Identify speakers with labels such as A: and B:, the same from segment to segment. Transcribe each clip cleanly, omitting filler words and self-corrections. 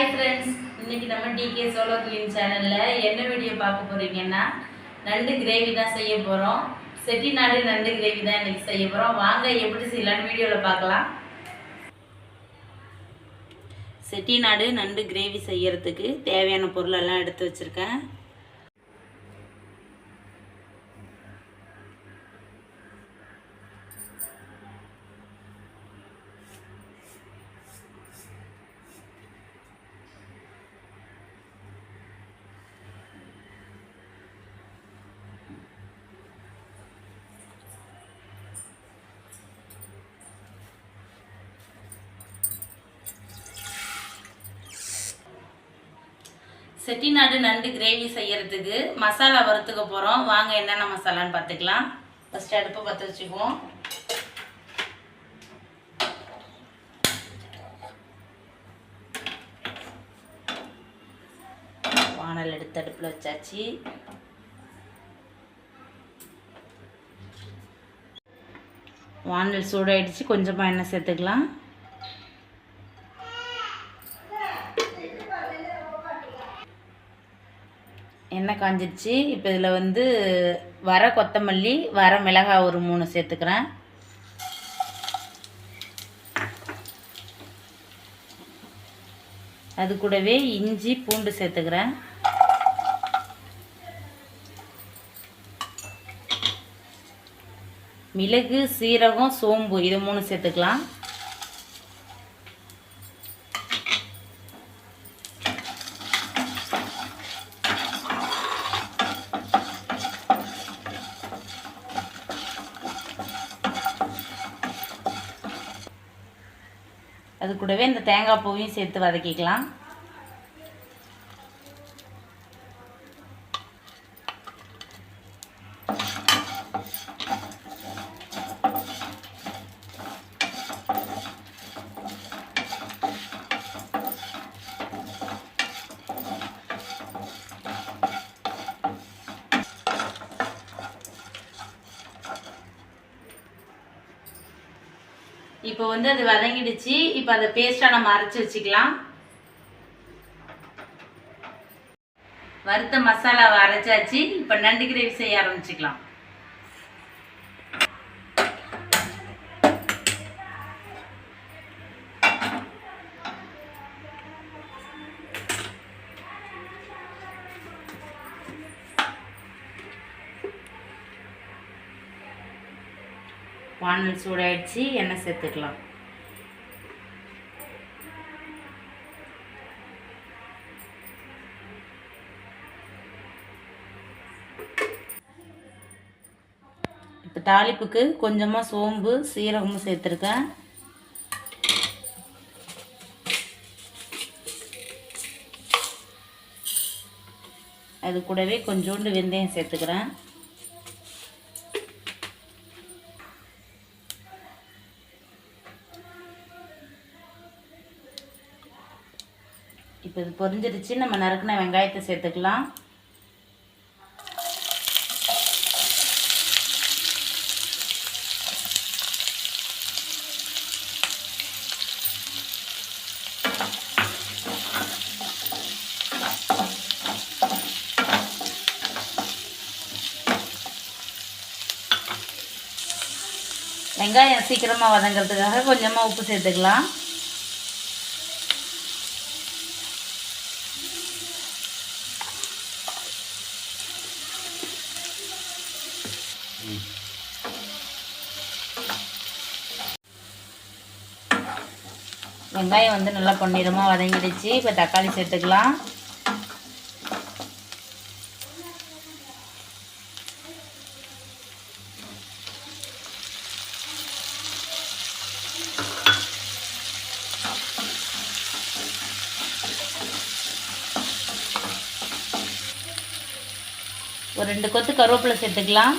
A: Hi friends, இன்னைக்கு நம்ம decay solo clean சேனலில் என்ன வீடியோ பார்க்க போகிறீங்கன்னா நண்டு கிரேவி தான் செய்ய போகிறோம். செட்டிநாடு நண்டு கிரேவி தான் இன்னைக்கு செய்ய போகிறோம். வாங்க எப்படி செய்யலான்னு வீடியோவில் பார்க்கலாம். செட்டிநாடு நண்டு கிரேவி செய்யறதுக்கு தேவையான பொருளெல்லாம் எடுத்து வச்சுருக்கேன். செட்டிநாடு நண்டு கிரேவி செய்யறதுக்கு மசாலா வறுத்துக்க போகிறோம். வாங்க என்னென்ன மசாலான்னு பார்த்துக்கலாம். ஃபஸ்ட்டு அடுப்பை பற்ற வச்சுக்குவோம். வானல் எடுத்து அடுப்பில் வச்சாச்சு. வானல் சூடாயிடுச்சு. கொஞ்சமாக எண்ணெய் சேர்த்துக்கலாம். எண்ணெய் காஞ்சிடுச்சு. இப்போ இதில் வர கொத்தமல்லி, வர மிளகாய் ஒரு 3 சேர்த்துக்கிறேன். அது கூடவே இஞ்சி பூண்டு சேர்த்துக்கிறேன். மிளகு, சீரகம், சோம்பு இது 3 சேர்த்துக்கலாம். அது கூடவே இந்த தேங்காய் பூவையும் சேர்த்து வதக்கிக்கலாம். இப்போ அது வதங்கிடுச்சு. இப்போ அதை பேஸ்ட்டாக நம்ம அரைச்சி வச்சுக்கலாம். வறுத்த மசாலாவை அரைச்சாச்சு. இப்போ நண்டு கிரேவி செய்ய ஆரம்பிச்சுக்கலாம். வானல் சூடாயிடுச்சு. எண்ணெய் சேர்த்துக்கலாம். இப்போ தாளிப்புக்கு கொஞ்சமாக சோம்பு, சீரகமும் சேர்த்துருக்கேன். அது கூடவே கொஞ்சோண்டு வெந்தயம் சேர்த்துக்கிறேன். இப்போ இது பொரிஞ்சிருச்சு. நம்ம நறுக்கின வெங்காயத்தை சேர்த்துக்கலாம். வெங்காயம் சீக்கிரமாக வதங்கிறதுக்காக கொஞ்சமாக உப்பு சேர்த்துக்கலாம். வெங்காயம் நல்லா பொன்னிறமாக வதங்கிடுச்சு. இப்போ தக்காளி சேர்த்துக்கலாம். ஒரு 2 கொத்து கருவேப்பிலை சேர்த்துக்கலாம்.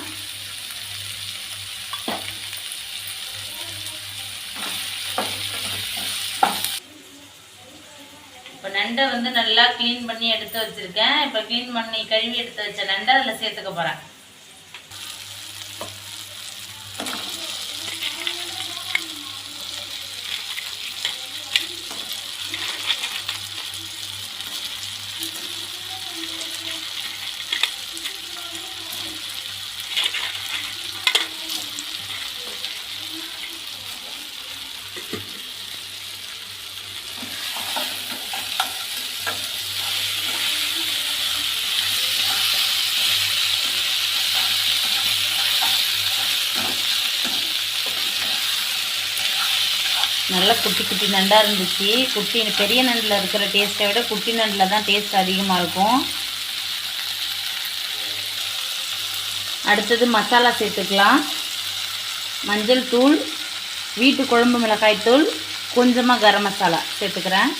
A: இப்போ நண்டை நல்லா க்ளீன் பண்ணி எடுத்து வச்சுருக்கேன். இப்போ க்ளீன் பண்ணி கழுவி எடுத்து வச்ச நண்டை அதில் சேர்த்துக்க போகிறேன். நல்லா குட்டி குட்டி நண்டாக இருந்துச்சு. பெரிய நண்டில் இருக்கிற டேஸ்ட்டை விட குட்டி நண்டில் தான் டேஸ்ட் அதிகமாக இருக்கும். அடுத்தது மசாலா சேர்த்துக்கலாம். மஞ்சள் தூள், வீட்டு குழம்பு மிளகாய் தூள், கொஞ்சமாக கரம் மசாலா சேர்த்துக்கிறேன்.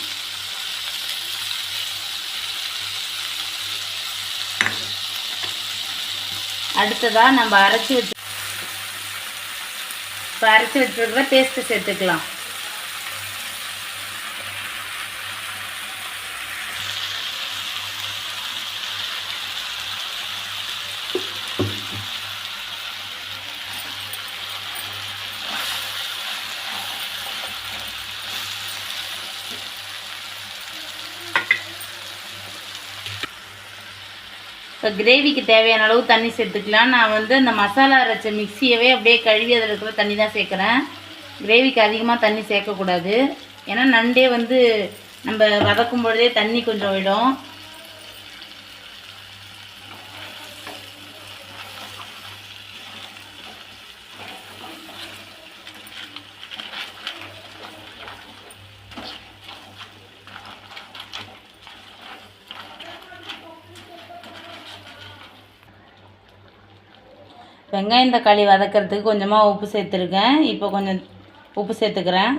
A: அடுத்ததாக நம்ம அரைச்சி வச்சுருக்கிற பேஸ்ட்டு சேர்த்துக்கலாம். இப்போ கிரேவிக்கு தேவையான அளவு தண்ணி சேர்த்துக்கலாம். நான் அந்த மசாலா அரைச்ச மிக்சியவே அப்படியே கழுவி அதில் இருக்கிற தண்ணி தான் சேர்க்குறேன். கிரேவிக்கு அதிகமாக தண்ணி சேர்க்கக்கூடாது. ஏன்னா நண்டே நம்ம வதக்கும் பொழுதே தண்ணி கொஞ்சம் விடும். வெங்காயம் தக்காளி வதக்கிறதுக்கு கொஞ்சமாக உப்பு சேர்த்துருக்கேன். இப்போ கொஞ்சம் உப்பு சேர்த்துக்கிறேன்.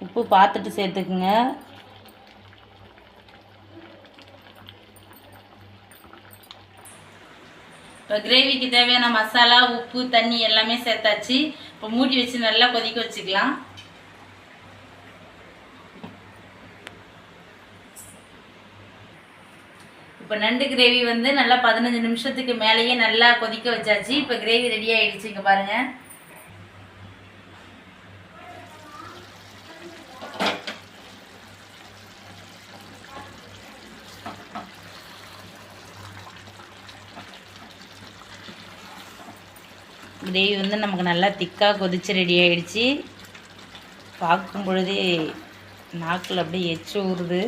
A: உப்பு பார்த்துட்டு சேர்த்துக்குங்க. இப்போ கிரேவிக்கு தேவையான மசாலா, உப்பு, தண்ணி எல்லாமே சேர்த்தாச்சு. இப்போ மூடி வச்சு நல்லா கொதிக்க வச்சுக்கலாம். இப்போ நண்டு கிரேவி நல்லா 15 நிமிஷத்துக்கு மேலேயே நல்லா கொதிக்க வச்சாச்சு. இப்போ கிரேவி ரெடி ஆகிடுச்சு. இங்கே பாருங்கள். கிரேவி நமக்கு நல்லா திக்காக கொதிச்சு ரெடி ஆகிடுச்சு. பார்க்கும் பொழுதே நாக்கில் அப்படியே எச்சு ஊறுது.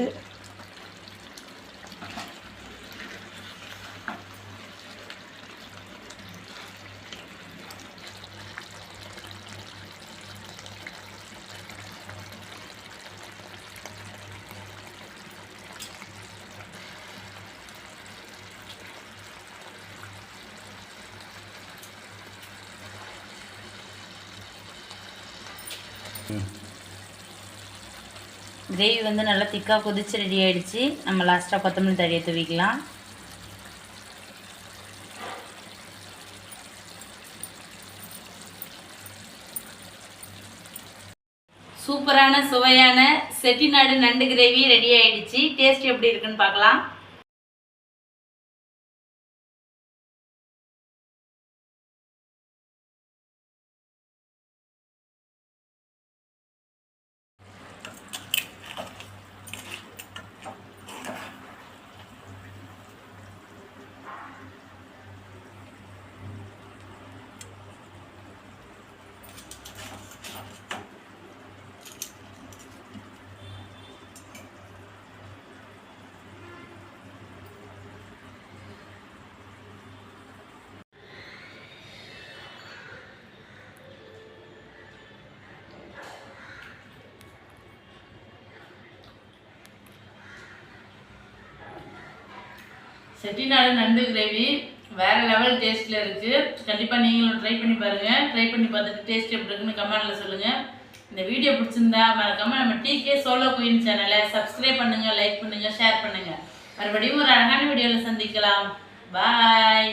A: கிரேவி நல்லா திக்காக கொதிச்சு ரெடி ஆகிடுச்சு. நம்ம லாஸ்ட்டாக கொத்தமல்லி தழையை தூவிக்கலாம். சூப்பரான சுவையான செட்டிநாடு நண்டு கிரேவி ரெடி ஆகிடுச்சு. டேஸ்ட் எப்படி இருக்குன்னு பார்க்கலாம். செட்டிநாடு நண்டு கிரேவி வேறு லெவல் டேஸ்ட்டில் இருக்குது. கண்டிப்பாக நீங்களும் ட்ரை பண்ணி பாருங்கள். ட்ரை பண்ணி பார்த்துட்டு டேஸ்ட் எப்படி இருக்குன்னு கமெண்டில் சொல்லுங்கள். இந்த வீடியோ பிடிச்சிருந்தா மறக்காம நம்ம டிகே சோலோ குயின் சேனலை சப்ஸ்கிரைப் பண்ணுங்கள், லைக் பண்ணுங்கள், ஷேர் பண்ணுங்கள். மறுபடியும் ஒரு அழகான வீடியோவில் சந்திக்கலாம். பாய்.